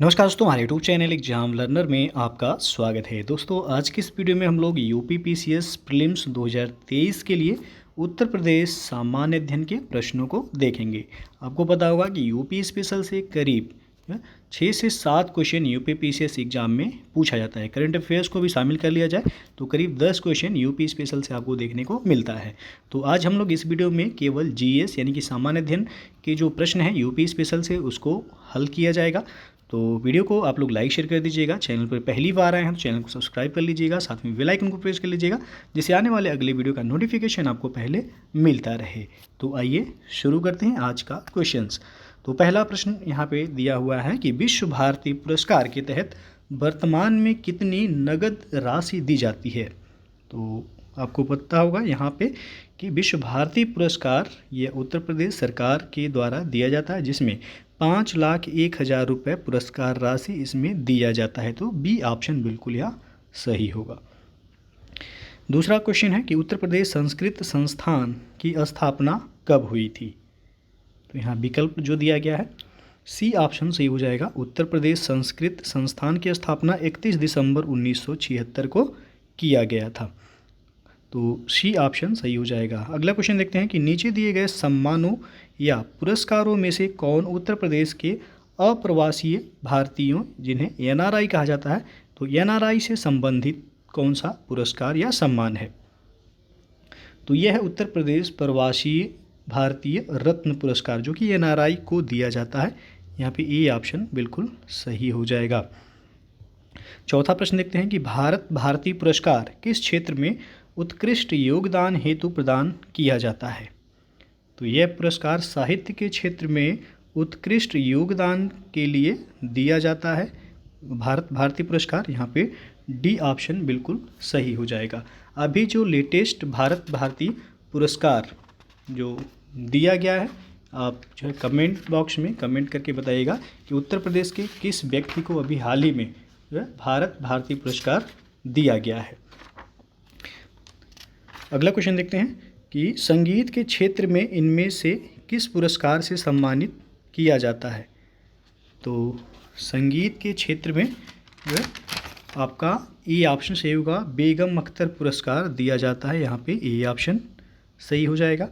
नमस्कार दोस्तों, हमारे यूट्यूब चैनल एग्जाम लर्नर में आपका स्वागत है। दोस्तों, आज की इस वीडियो में हम लोग यूपी पीसीएस प्रीलिम्स 2023 के लिए उत्तर प्रदेश सामान्य अध्ययन के प्रश्नों को देखेंगे। आपको पता होगा कि यूपी स्पेशल से करीब 6 से 7 क्वेश्चन यूपी पीसीएस एग्जाम में पूछा जाता है। करंट अफेयर्स को भी शामिल कर लिया जाए तो करीब 10 क्वेश्चन यूपी स्पेशल से आपको देखने को मिलता है। तो आज हम लोग इस वीडियो में केवल जीएस यानी कि सामान्य अध्ययन के जो प्रश्न हैं यूपी स्पेशल से उसको हल किया जाएगा। तो वीडियो को आप लोग लाइक शेयर कर दीजिएगा। चैनल पर पहली बार आए हैं तो चैनल को सब्सक्राइब कर लीजिएगा, साथ में बेल आइकन को प्रेस कर लीजिएगा जिससे आने वाले अगले वीडियो का नोटिफिकेशन आपको पहले मिलता रहे। तो आइए शुरू करते हैं आज का क्वेश्चंस। तो पहला प्रश्न यहाँ पे दिया हुआ है कि विश्व भारती पुरस्कार के तहत वर्तमान में कितनी नगद राशि दी जाती है। तो आपको पता होगा यहाँ पे कि विश्व भारती पुरस्कार ये उत्तर प्रदेश सरकार के द्वारा दिया जाता है, जिसमें 5,01,000 रुपये पुरस्कार राशि इसमें दिया जाता है। तो बी ऑप्शन बिल्कुल यहाँ सही होगा। दूसरा क्वेश्चन है कि उत्तर प्रदेश संस्कृत संस्थान की स्थापना कब हुई थी। तो यहाँ विकल्प जो दिया गया है सी ऑप्शन सही हो जाएगा। उत्तर प्रदेश संस्कृत संस्थान की स्थापना 31 दिसंबर 1976 को किया गया था। तो सी ऑप्शन सही हो जाएगा। अगला क्वेश्चन देखते हैं कि नीचे दिए गए सम्मानों या पुरस्कारों में से कौन उत्तर प्रदेश के अप्रवासीय भारतीयों जिन्हें एनआरआई कहा जाता है, तो एनआरआई से संबंधित कौन सा पुरस्कार या सम्मान है। तो यह है उत्तर प्रदेश प्रवासी भारतीय रत्न पुरस्कार जो कि एनआरआई को दिया जाता है। यहाँ पे ए ऑप्शन बिल्कुल सही हो जाएगा। चौथा प्रश्न देखते हैं कि भारत भारती पुरस्कार किस क्षेत्र में उत्कृष्ट योगदान हेतु प्रदान किया जाता है। तो यह पुरस्कार साहित्य के क्षेत्र में उत्कृष्ट योगदान के लिए दिया जाता है। भारत भारती पुरस्कार, यहाँ पे डी ऑप्शन बिल्कुल सही हो जाएगा। अभी जो लेटेस्ट भारत भारती पुरस्कार जो दिया गया है, आप जो है कमेंट बॉक्स में कमेंट करके बताइएगा कि उत्तर प्रदेश के किस व्यक्ति को अभी हाल ही में जो है भारत भारती पुरस्कार दिया गया है। अगला क्वेश्चन देखते हैं कि संगीत के क्षेत्र में इनमें से किस पुरस्कार से सम्मानित किया जाता है। तो संगीत के क्षेत्र में जो है आपका ए ऑप्शन सही होगा। बेगम अख्तर पुरस्कार दिया जाता है, यहाँ पे ए ऑप्शन सही हो जाएगा।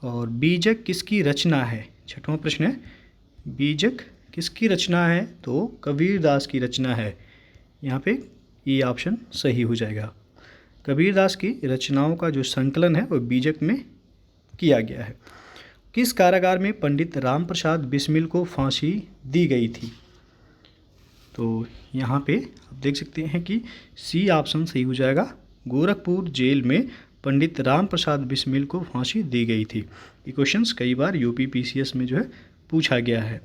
और बीजक किसकी रचना है। छठवां प्रश्न है बीजक किसकी रचना है, तो कबीरदास की रचना है, यहाँ पे ए ऑप्शन सही हो जाएगा। कबीरदास की रचनाओं का जो संकलन है वो बीजक में किया गया है। किस कारागार में पंडित राम प्रसाद बिस्मिल को फांसी दी गई थी। तो यहाँ पे आप देख सकते हैं कि सी ऑप्शन सही हो जाएगा। गोरखपुर जेल में पंडित राम प्रसाद बिस्मिल को फांसी दी गई थी। ये क्वेश्चंस कई बार यूपी पीसीएस में जो है पूछा गया है।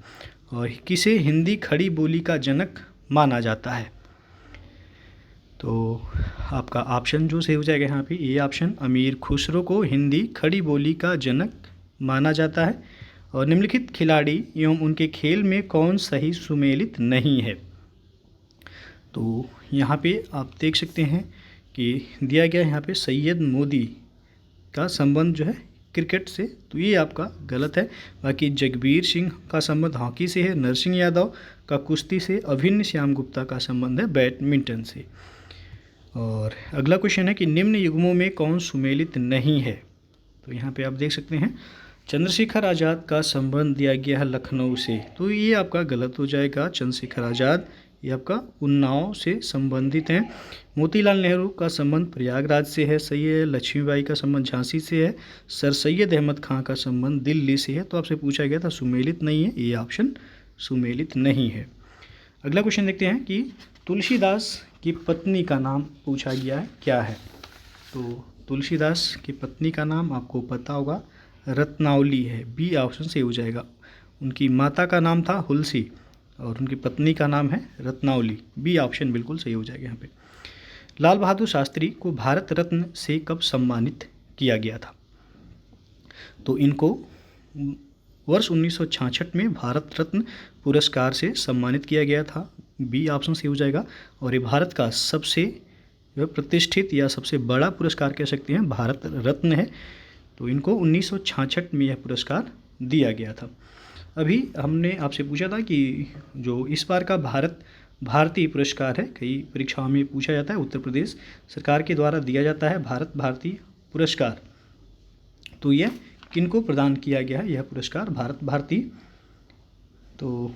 और किसे हिंदी खड़ी बोली का जनक माना जाता है। तो आपका ऑप्शन जो सही हो जाएगा यहाँ पे ए ऑप्शन अमीर खुसरो को हिंदी खड़ी बोली का जनक माना जाता है। और निम्नलिखित खिलाड़ी एवं उनके खेल में कौन सही सुमेलित नहीं है। तो यहाँ पे आप देख सकते हैं कि दिया गया यहाँ पे सैयद मोदी का संबंध जो है क्रिकेट से, तो ये आपका गलत है। बाकी जगबीर सिंह का संबंध हॉकी से है, नरसिंह यादव का कुश्ती से, अभिन्न श्याम गुप्ता का संबंध है बैडमिंटन से। और अगला क्वेश्चन है कि निम्न युग्मों में कौन सुमेलित नहीं है। तो यहाँ पे आप देख सकते हैं चंद्रशेखर आज़ाद का संबंध दिया गया है लखनऊ से, तो ये आपका गलत हो जाएगा। चंद्रशेखर आज़ाद ये आपका उन्नाव से संबंधित हैं। मोतीलाल नेहरू का संबंध प्रयागराज से है, सही है। लक्ष्मीबाई का संबंध झांसी से है। सर सैयद अहमद खां का संबंध दिल्ली से है। तो आपसे पूछा गया था सुमेलित नहीं है, ये ऑप्शन सुमेलित नहीं है। अगला क्वेश्चन देखते हैं कि तुलसीदास की पत्नी का नाम पूछा गया है क्या है। तो तुलसीदास की पत्नी का नाम आपको पता होगा रत्नावली है, बी ऑप्शन से हो जाएगा। उनकी माता का नाम था हुलसी और उनकी पत्नी का नाम है रत्नावली, बी ऑप्शन बिल्कुल सही हो जाएगा यहाँ पे। लाल बहादुर शास्त्री को भारत रत्न से कब सम्मानित किया गया था। तो इनको वर्ष 1966 में भारत रत्न पुरस्कार से सम्मानित किया गया था, बी ऑप्शन सही हो जाएगा। और ये भारत का सबसे प्रतिष्ठित या सबसे बड़ा पुरस्कार कह सकते हैं, भारत रत्न है। तो इनको 1966 में यह पुरस्कार दिया गया था। अभी हमने आपसे पूछा था कि जो इस बार का भारतीय पुरस्कार है, कई परीक्षाओं में पूछा जाता है, उत्तर प्रदेश सरकार के द्वारा दिया जाता है भारतीय पुरस्कार, तो यह किनको प्रदान किया गया है यह पुरस्कार भारतीय। तो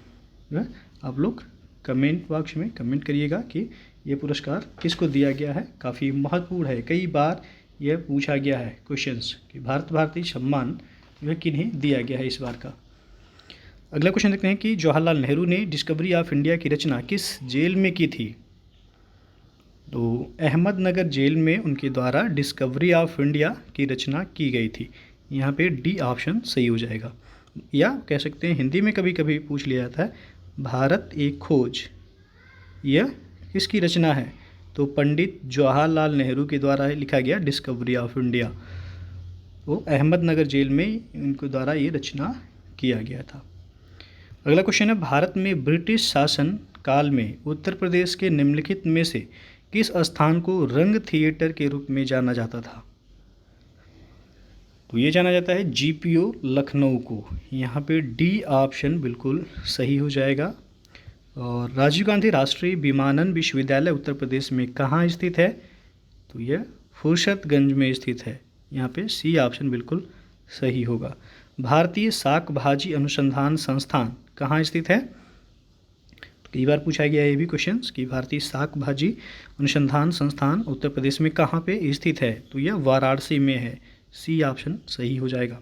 जो है आप लोग कमेंट बॉक्स में कमेंट करिएगा कि यह पुरस्कार किसको दिया गया है। काफ़ी महत्वपूर्ण है, कई बार यह पूछा गया है क्वेश्चंस कि भारतीय सम्मान यह किन्हें दिया गया है इस बार का। अगला क्वेश्चन देखते हैं कि जवाहरलाल नेहरू ने डिस्कवरी ऑफ इंडिया की रचना किस जेल में की थी। तो अहमदनगर जेल में उनके द्वारा डिस्कवरी ऑफ इंडिया की रचना की गई थी। यहाँ पे डी ऑप्शन सही हो जाएगा। या कह सकते हैं हिंदी में कभी कभी पूछ लिया जाता है भारत एक खोज, यह किसकी रचना है। तो पंडित जवाहरलाल नेहरू के द्वारा लिखा गया डिस्कवरी ऑफ इंडिया। वो अहमदनगर जेल में इनके द्वारा ये रचना किया गया था। अगला क्वेश्चन है भारत में ब्रिटिश शासन काल में उत्तर प्रदेश के निम्नलिखित में से किस स्थान को रंग थिएटर के रूप में जाना जाता था। तो ये जाना जाता है जीपीओ लखनऊ को। यहाँ पे डी ऑप्शन बिल्कुल सही हो जाएगा। और राजीव गांधी राष्ट्रीय विमानन विश्वविद्यालय उत्तर प्रदेश में कहाँ स्थित है। तो यह फुर्सतगंज में स्थित है। यहाँ पे सी ऑप्शन बिल्कुल सही होगा। भारतीय शाक भाजी अनुसंधान संस्थान कहाँ स्थित है। तो कई बार पूछा गया ये भी क्वेश्चन कि भारतीय शाक भाजी अनुसंधान संस्थान उत्तर प्रदेश में कहाँ पे स्थित है। तो यह वाराणसी में है। सी ऑप्शन सही हो जाएगा।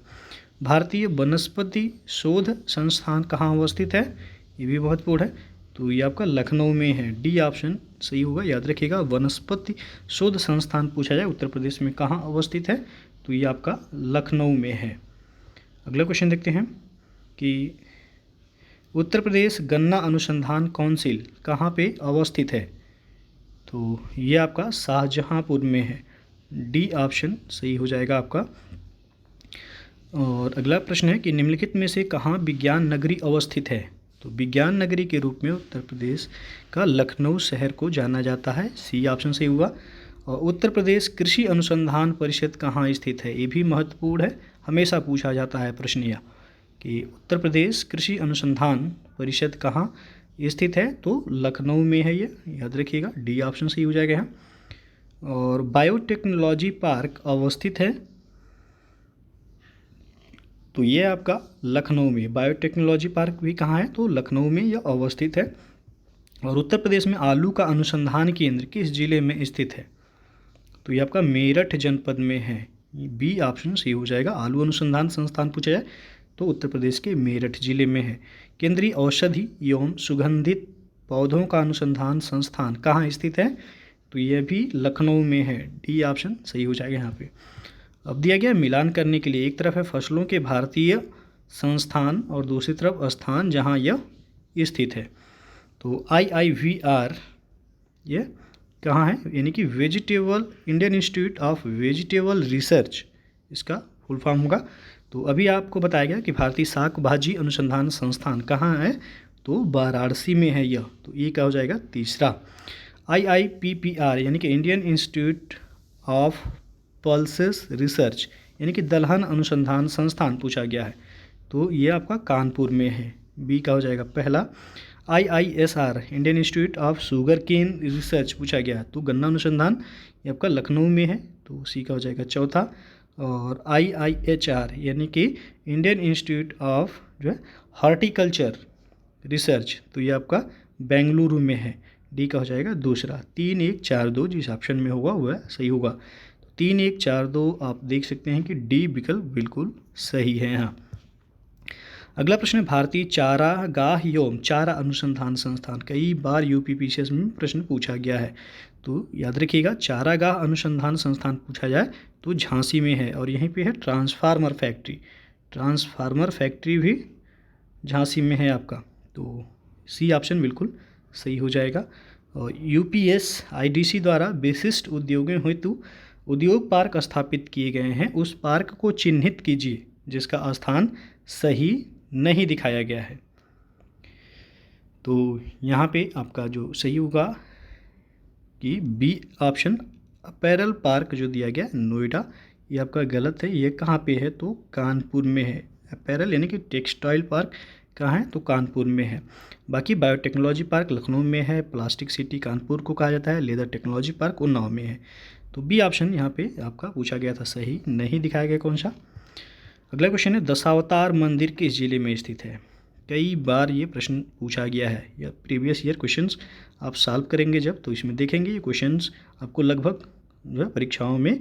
भारतीय वनस्पति शोध संस्थान कहाँ अवस्थित है, ये भी महत्वपूर्ण है। तो ये आपका लखनऊ में है। डी ऑप्शन सही होगा, याद रखिएगा। वनस्पति शोध संस्थान पूछा जाए उत्तर प्रदेश में कहाँ अवस्थित है, तो ये आपका लखनऊ में है। अगला क्वेश्चन देखते हैं कि उत्तर प्रदेश गन्ना अनुसंधान काउंसिल कहाँ पे अवस्थित है। तो ये आपका शाहजहाँपुर में है। डी ऑप्शन सही हो जाएगा आपका। और अगला प्रश्न है कि निम्नलिखित में से कहाँ विज्ञान नगरी अवस्थित है। तो विज्ञान नगरी के रूप में उत्तर प्रदेश का लखनऊ शहर को जाना जाता है। सी ऑप्शन सही हुआ। और उत्तर प्रदेश कृषि अनुसंधान परिषद कहाँ स्थित है, ये भी महत्वपूर्ण है, हमेशा पूछा जाता है प्रश्न यह कि उत्तर प्रदेश कृषि अनुसंधान परिषद कहाँ स्थित है। तो लखनऊ में है, ये याद रखिएगा। डी ऑप्शन सही हो जाएगा यहाँ। और बायोटेक्नोलॉजी पार्क अवस्थित है, तो ये आपका लखनऊ में। बायोटेक्नोलॉजी पार्क भी कहाँ है, तो लखनऊ में यह अवस्थित है। और उत्तर प्रदेश में आलू का अनुसंधान केंद्र किस जिले में स्थित है। तो ये आपका मेरठ जनपद में है। बी ऑप्शन सही हो जाएगा। आलू अनुसंधान संस्थान पूछा जाए तो उत्तर प्रदेश के मेरठ जिले में है। केंद्रीय औषधि एवं सुगंधित पौधों का अनुसंधान संस्थान कहाँ स्थित है। तो यह भी लखनऊ में है। डी ऑप्शन सही हो जाएगा यहाँ पे। अब दिया गया मिलान करने के लिए, एक तरफ है फसलों के भारतीय संस्थान और दूसरी तरफ स्थान जहाँ यह स्थित है। तो IIVR ये कहाँ है, यानी कि vegetable Indian institute of vegetable research इसका फुल फॉर्म होगा। तो अभी आपको बताया गया कि भारतीय शाक भाजी अनुसंधान संस्थान कहाँ है, तो वाराणसी में है यह। तो ये क्या हो जाएगा, तीसरा। IIPPR यानी कि Indian institute of pulses research यानी कि दलहन अनुसंधान संस्थान पूछा गया है, तो ये आपका कानपुर में है। बी का हो जाएगा पहला। IISR Indian institute of sugar cane research पूछा गया है, तो गन्ना अनुसंधान ये आपका लखनऊ में है, तो सी का हो जाएगा चौथा। और IIHR यानी कि इंडियन इंस्टीट्यूट ऑफ जो है हॉर्टिकल्चर रिसर्च, तो ये आपका बेंगलुरु में है। डी का हो जाएगा दूसरा। 3, 1, 4, 2 जिस ऑप्शन में होगा वह सही होगा। 3, 1, 4, 2 आप देख सकते हैं कि डी विकल्प बिल्कुल सही है यहाँ। अगला प्रश्न है भारतीय चारागाह एवं चारा अनुसंधान संस्थान। कई बार UPPCS में प्रश्न पूछा गया है, तो याद रखिएगा चारागाह अनुसंधान संस्थान पूछा जाए तो झांसी में है। और यहीं पे है ट्रांसफार्मर फैक्ट्री, ट्रांसफार्मर फैक्ट्री भी झांसी में है आपका, तो सी ऑप्शन बिल्कुल सही हो जाएगा। और UPSIDC द्वारा विशिष्ट उद्योगों हेतु उद्योग पार्क स्थापित किए गए हैं, उस पार्क को चिन्हित कीजिए जिसका स्थान सही नहीं दिखाया गया है। तो यहाँ पे आपका जो सही होगा कि बी ऑप्शन अपैरल पार्क जो दिया गया नोएडा, ये आपका गलत है। ये कहाँ पे है, तो कानपुर में है। अपैरल यानी कि टेक्सटाइल पार्क कहाँ है, तो कानपुर में है। बाकी बायोटेक्नोलॉजी पार्क लखनऊ में है, प्लास्टिक सिटी कानपुर को कहा जाता है, लेदर टेक्नोलॉजी पार्क उन्नाव में है। तो बी ऑप्शन यहाँ पे आपका पूछा गया था, सही नहीं दिखाया गया कौन सा। अगला क्वेश्चन है, दशावतार मंदिर किस जिले में स्थित है। कई बार ये प्रश्न पूछा गया है, या प्रीवियस ईयर क्वेश्चंस आप सॉल्व करेंगे जब, तो इसमें देखेंगे ये क्वेश्चंस आपको लगभग जो है परीक्षाओं में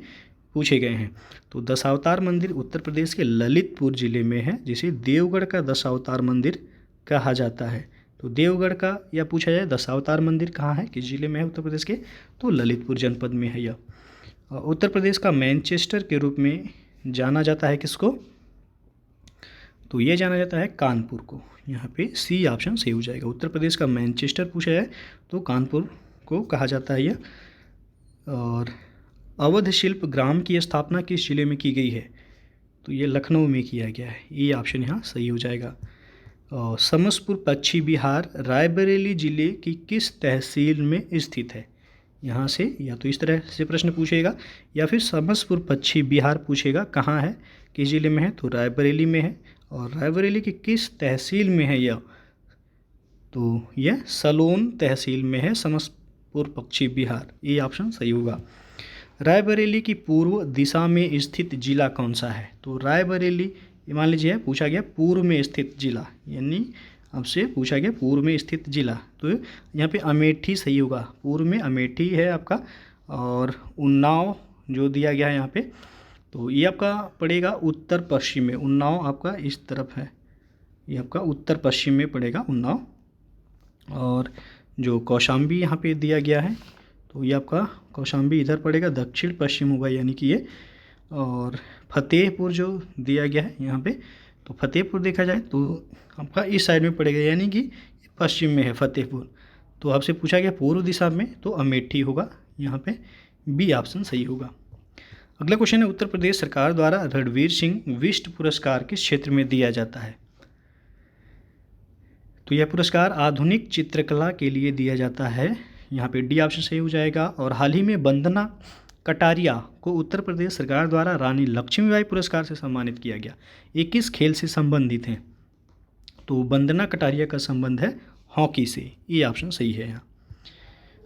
पूछे गए हैं। तो दशावतार मंदिर उत्तर प्रदेश के ललितपुर जिले में है, जिसे देवगढ़ का दशावतार मंदिर कहा जाता है। तो देवगढ़ का, या पूछा जाए दशावतार मंदिर कहाँ है, किस जिले में है उत्तर प्रदेश के, तो ललितपुर जनपद में है यह। उत्तर प्रदेश का मैनचेस्टर के रूप में जाना जाता है किसको, तो ये जाना जाता है कानपुर को। यहाँ पे सी ऑप्शन सही हो जाएगा। उत्तर प्रदेश का मैनचेस्टर पूछा है तो कानपुर को कहा जाता है यह। और अवध शिल्प ग्राम की स्थापना किस जिले में की गई है, तो ये लखनऊ में किया गया है। ये ऑप्शन यहाँ सही हो जाएगा। और समसपुर पश्चिम बिहार रायबरेली जिले की किस तहसील में स्थित है। यहाँ से या तो इस तरह से प्रश्न पूछेगा, या फिर समसपुर पश्चिम बिहार पूछेगा कहाँ है, किस जिले में है, तो रायबरेली में है। और रायबरेली की किस तहसील में है यह, तो यह सलोन तहसील में है, समसपुर पश्चिम बिहार। ये ऑप्शन सही होगा। रायबरेली की पूर्व दिशा में स्थित जिला कौन सा है, तो रायबरेली, मान लीजिए पूछा गया पूर्व में स्थित जिला, यानी आपसे पूछा गया पूर्व में स्थित जिला, तो यहाँ पे अमेठी सही होगा। पूर्व में अमेठी है आपका। और उन्नाव जो दिया गया है यहाँ पे, तो ये आपका पड़ेगा उत्तर पश्चिम में। उन्नाव आपका इस तरफ है, ये आपका उत्तर पश्चिम में पड़ेगा उन्नाव। और जो कौशाम्बी यहाँ पे दिया गया है, तो ये आपका कौशाम्बी इधर पड़ेगा, दक्षिण पश्चिम होगा यानी कि ये। और फतेहपुर जो दिया गया है यहाँ पे, तो फतेहपुर देखा जाए तो आपका इस साइड में पड़ेगा, यानी कि पश्चिम में है फतेहपुर। तो आपसे पूछा गया पूर्व दिशा में, तो अमेठी होगा यहाँ पे। बी ऑप्शन सही होगा। अगला क्वेश्चन है, उत्तर प्रदेश सरकार द्वारा रणवीर सिंह बिष्ट पुरस्कार किस क्षेत्र में दिया जाता है, तो यह पुरस्कार आधुनिक चित्रकला के लिए दिया जाता है। यहाँ पे डी ऑप्शन सही हो जाएगा। और हाल ही में वंदना कटारिया को उत्तर प्रदेश सरकार द्वारा रानी लक्ष्मीबाई पुरस्कार से सम्मानित किया गया। ये किस खेल से संबंधित हैं, तो वंदना कटारिया का संबंध है हॉकी से। ये ऑप्शन सही है यहाँ।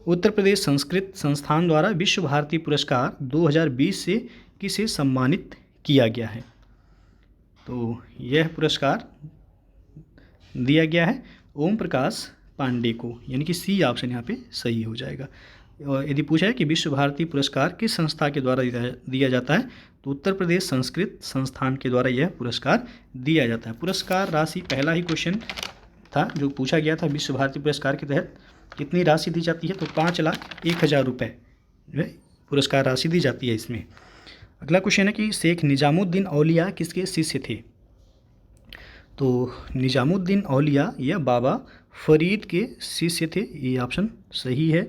उत्तर प्रदेश संस्कृत संस्थान द्वारा विश्व भारती पुरस्कार 2020 से किसे सम्मानित किया गया है, तो यह पुरस्कार दिया गया है ओम प्रकाश पांडे को, यानी कि सी ऑप्शन यहाँ पे सही हो जाएगा। और यदि पूछा है कि विश्व भारती पुरस्कार किस संस्था के द्वारा दिया जाता है, तो उत्तर प्रदेश संस्कृत संस्थान के द्वारा यह पुरस्कार दिया जाता है। पुरस्कार राशि, पहला ही क्वेश्चन था जो पूछा गया था, विश्व भारती पुरस्कार के तहत कितनी राशि दी जाती है, तो 5,01,000 रुपये जो है पुरस्कार राशि दी जाती है इसमें। अगला क्वेश्चन है कि शेख निजामुद्दीन औलिया किसके शिष्य थे, तो निजामुद्दीन औलिया यह बाबा फरीद के शिष्य थे। ये ऑप्शन सही है।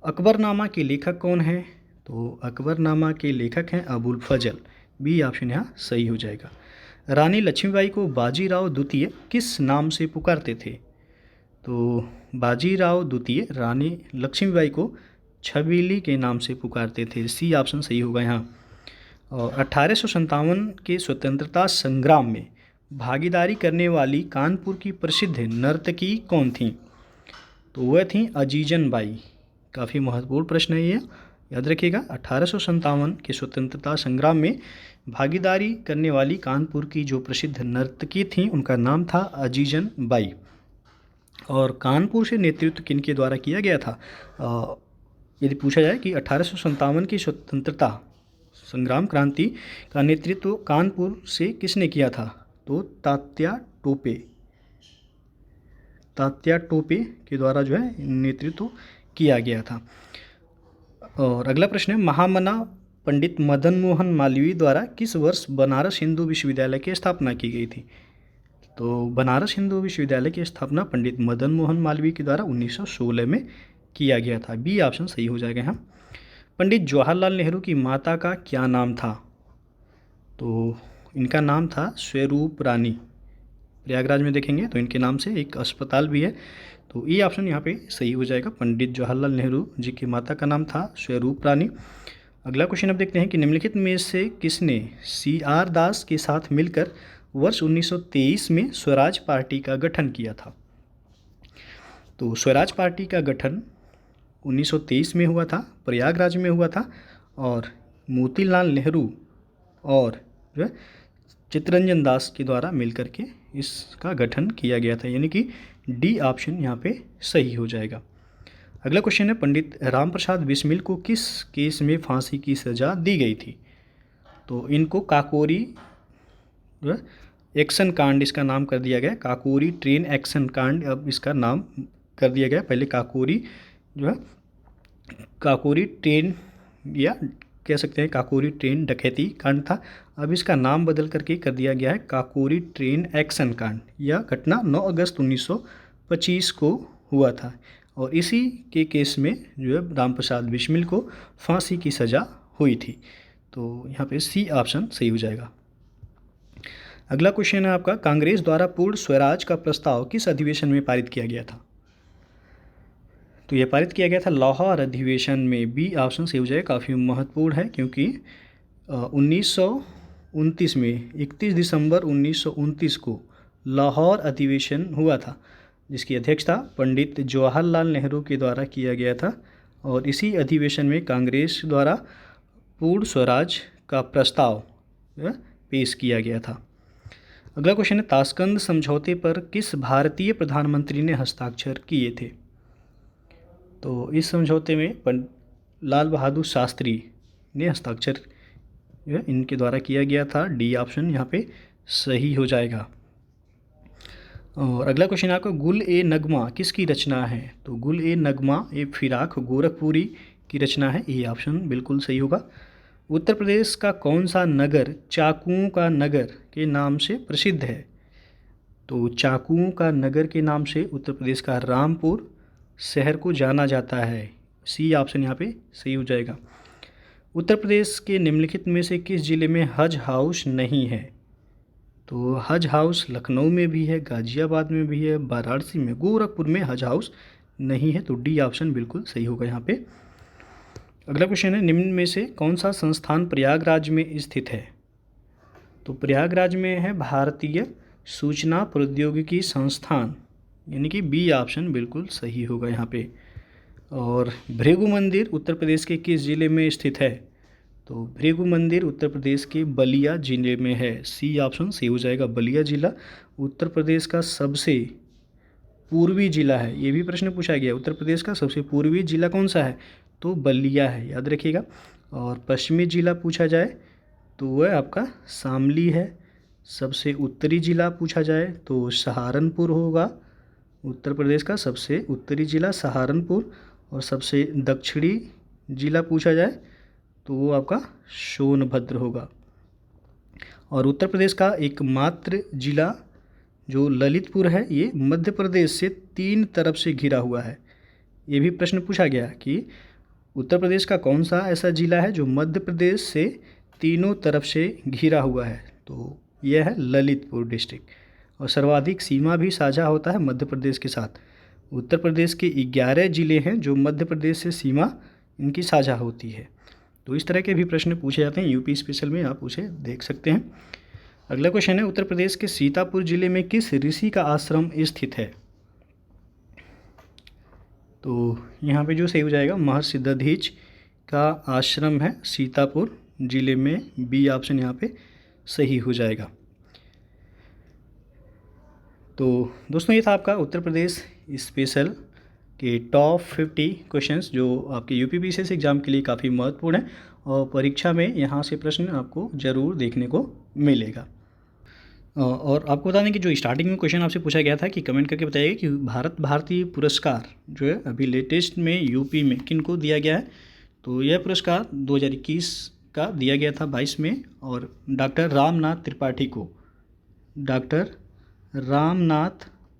अकबरनामा के लेखक कौन है, तो अकबरनामा के लेखक हैं अबुल फजल। बी ऑप्शन यहाँ सही हो जाएगा। रानी लक्ष्मीबाई को बाजीराव द्वितीय किस नाम से पुकारते थे, तो बाजीराव द्वितीय रानी लक्ष्मीबाई को छबीली के नाम से पुकारते थे। सी ऑप्शन सही होगा यहाँ। और 1857 के स्वतंत्रता संग्राम में भागीदारी करने वाली कानपुर की प्रसिद्ध नर्तकी कौन थी, तो वह थी अजीजन बाई। काफ़ी महत्वपूर्ण प्रश्न है ये, याद रखिएगा। 1857 के स्वतंत्रता संग्राम में भागीदारी करने वाली कानपुर की जो प्रसिद्ध नर्तकी थी, उनका नाम था अजीजन बाई। और कानपुर से नेतृत्व किनके द्वारा किया गया था, यदि पूछा जाए कि 1857 की स्वतंत्रता संग्राम क्रांति का नेतृत्व कानपुर से किसने किया था, तो तात्या टोपे के द्वारा जो है नेतृत्व किया गया था। और अगला प्रश्न है, महामना पंडित मदन मोहन मालवीय द्वारा किस वर्ष बनारस हिंदू विश्वविद्यालय की स्थापना की गई थी, तो बनारस हिंदू विश्वविद्यालय की स्थापना पंडित मदन मोहन मालवीय के द्वारा 1916 में किया गया था। बी ऑप्शन सही हो जाएगा यहाँ। पंडित जवाहरलाल नेहरू की माता का क्या नाम था, तो इनका नाम था स्वरूप रानी। प्रयागराज में देखेंगे तो इनके नाम से एक अस्पताल भी है, तो ये ऑप्शन यहाँ पे सही हो जाएगा। पंडित जवाहरलाल नेहरू जी की माता का नाम था स्वरूप रानी। अगला क्वेश्चन अब देखते हैं कि निम्नलिखित में से किसने CR दास के साथ मिलकर वर्ष 1923 में स्वराज पार्टी का गठन किया था? तो स्वराज पार्टी का गठन 1923 में हुआ था, प्रयागराज में हुआ था, और मोतीलाल नेहरू और जो है चित्तरंजन दास के द्वारा मिलकर के इसका गठन किया गया था, यानी कि डी ऑप्शन यहाँ पे सही हो जाएगा। अगला क्वेश्चन है, पंडित राम प्रसाद बिस्मिल को किस केस में फांसी की सज़ा दी गई थी? तो इनको काकोरी जो है एक्शन कांड इसका नाम कर दिया गया, काकोरी ट्रेन एक्शन कांड अब इसका नाम कर दिया गया। पहले काकोरी जो है काकोरी ट्रेन या कह सकते हैं काकोरी ट्रेन डकैती कांड था, अब इसका नाम बदल करके कर दिया गया है काकोरी ट्रेन एक्शन कांड। यह घटना 9 अगस्त 1925 को हुआ था और इसी के केस में जो है राम प्रसाद बिस्मिल को फांसी की सज़ा हुई थी। तो यहाँ पे सी ऑप्शन सही हो जाएगा। अगला क्वेश्चन है आपका, कांग्रेस द्वारा पूर्ण स्वराज का प्रस्ताव किस अधिवेशन में पारित किया गया था? तो यह पारित किया गया था लाहौर अधिवेशन में, बी ऑप्शन सही हो जाएगा। काफ़ी महत्वपूर्ण है क्योंकि 1929 में 31 दिसंबर 1929 को लाहौर अधिवेशन हुआ था, जिसकी अध्यक्षता पंडित जवाहरलाल नेहरू के द्वारा किया गया था और इसी अधिवेशन में कांग्रेस द्वारा पूर्ण स्वराज का प्रस्ताव पेश किया गया था। अगला क्वेश्चन है, ताशकंद समझौते पर किस भारतीय प्रधानमंत्री ने हस्ताक्षर किए थे? तो इस समझौते में लाल बहादुर शास्त्री ने हस्ताक्षर इनके द्वारा किया गया था, डी ऑप्शन यहाँ पे सही हो जाएगा। और अगला क्वेश्चन आपका, गुल ए नगमा किसकी रचना है? तो गुल ए नगमा ए फिराक गोरखपुरी की रचना है, ए ऑप्शन बिल्कुल सही होगा। उत्तर प्रदेश का कौन सा नगर चाकुओं का नगर के नाम से प्रसिद्ध है? तो चाकुओं का नगर के नाम से उत्तर प्रदेश का रामपुर शहर को जाना जाता है, सी ऑप्शन यहाँ पे सही हो जाएगा। उत्तर प्रदेश के निम्नलिखित में से किस जिले में हज हाउस नहीं है? तो हज हाउस लखनऊ में भी है, गाजियाबाद में भी है, वाराणसी में, गोरखपुर में हज हाउस नहीं है, तो डी ऑप्शन बिल्कुल सही होगा यहाँ पे। अगला क्वेश्चन है, निम्न में से कौन सा संस्थान प्रयागराज में स्थित है? तो प्रयागराज में है भारतीय सूचना प्रौद्योगिकी संस्थान, यानी कि बी ऑप्शन बिल्कुल सही होगा यहाँ पे। और भृगु मंदिर उत्तर प्रदेश के किस जिले में स्थित है? तो भृगु मंदिर उत्तर प्रदेश के बलिया जिले में है, सी ऑप्शन सही हो जाएगा। बलिया जिला उत्तर प्रदेश का सबसे पूर्वी जिला है, ये भी प्रश्न पूछा गया, उत्तर प्रदेश का सबसे पूर्वी जिला कौन सा है? तो बलिया है, याद रखिएगा। और पश्चिमी जिला पूछा जाए तो वह आपका शामली है। सबसे उत्तरी जिला पूछा जाए तो सहारनपुर होगा, उत्तर प्रदेश का सबसे उत्तरी जिला सहारनपुर। और सबसे दक्षिणी जिला पूछा जाए तो वो आपका सोनभद्र होगा। और उत्तर प्रदेश का एकमात्र जिला जो ललितपुर है, ये मध्य प्रदेश से 3 तरफ से घिरा हुआ है। ये भी प्रश्न पूछा गया कि उत्तर प्रदेश का कौन सा ऐसा जिला है जो मध्य प्रदेश से तीनों तरफ से घिरा हुआ है? तो यह है ललितपुर डिस्ट्रिक्ट। और सर्वाधिक सीमा भी साझा होता है मध्य प्रदेश के साथ। उत्तर प्रदेश के 11 जिले हैं जो मध्य प्रदेश से सीमा इनकी साझा होती है। तो इस तरह के भी प्रश्न पूछे जाते हैं यूपी स्पेशल में, आप उसे देख सकते हैं। अगला क्वेश्चन है, उत्तर प्रदेश के सीतापुर जिले में किस ऋषि का आश्रम स्थित है? तो यहाँ पे जो सही हो जाएगा महर्षि दधीच का आश्रम है सीतापुर जिले में, बी ऑप्शन यहाँ पे सही हो जाएगा। तो दोस्तों ये था आपका उत्तर प्रदेश स्पेशल के टॉप 50 क्वेश्चंस जो आपके यूपीपीसीएस एग्ज़ाम के लिए काफ़ी महत्वपूर्ण है और परीक्षा में यहाँ से प्रश्न आपको ज़रूर देखने को मिलेगा। और आपको बता दें कि जो स्टार्टिंग में क्वेश्चन आपसे पूछा गया था कि कमेंट करके बताइए कि भारत भारती पुरस्कार जो है अभी लेटेस्ट में यूपी में किन को दिया गया है? तो यह पुरस्कार 2021 का दिया गया था 22 में और डॉक्टर रामनाथ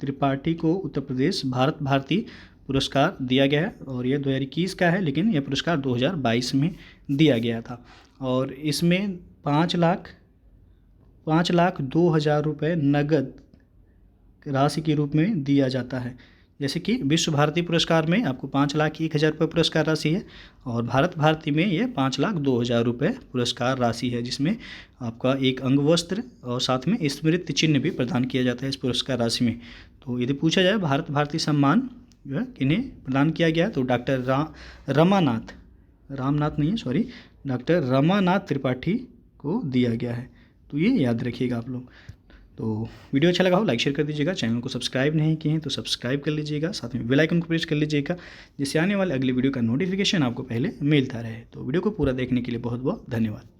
त्रिपाठी को उत्तर प्रदेश भारत भारती पुरस्कार दिया गया है और यह 2021 का है, लेकिन यह पुरस्कार 2022 में दिया गया था। और इसमें 5,02,000 रुपये नगद राशि के रूप में दिया जाता है, जैसे कि विश्व भारती पुरस्कार में आपको 5,01,000 रुपये पुरस्कार राशि है, और भारत भारती में ये 5,02,000 रुपये पुरस्कार राशि है, जिसमें आपका एक अंग वस्त्र और साथ में स्मृति चिन्ह भी प्रदान किया जाता है इस पुरस्कार राशि में। तो यदि पूछा जाए भारत भारती सम्मान जो है किन्हें प्रदान किया गया, तो डॉक्टर डॉक्टर रमानाथ त्रिपाठी को दिया गया है। तो ये याद रखिएगा आप लोग। तो वीडियो अच्छा लगा हो लाइक शेयर कर दीजिएगा, चैनल को सब्सक्राइब नहीं किए हैं तो सब्सक्राइब कर लीजिएगा, साथ में बेल आइकन को प्रेस कर लीजिएगा, जिससे आने वाले अगले वीडियो का नोटिफिकेशन आपको पहले मिलता रहे। तो वीडियो को पूरा देखने के लिए बहुत बहुत धन्यवाद।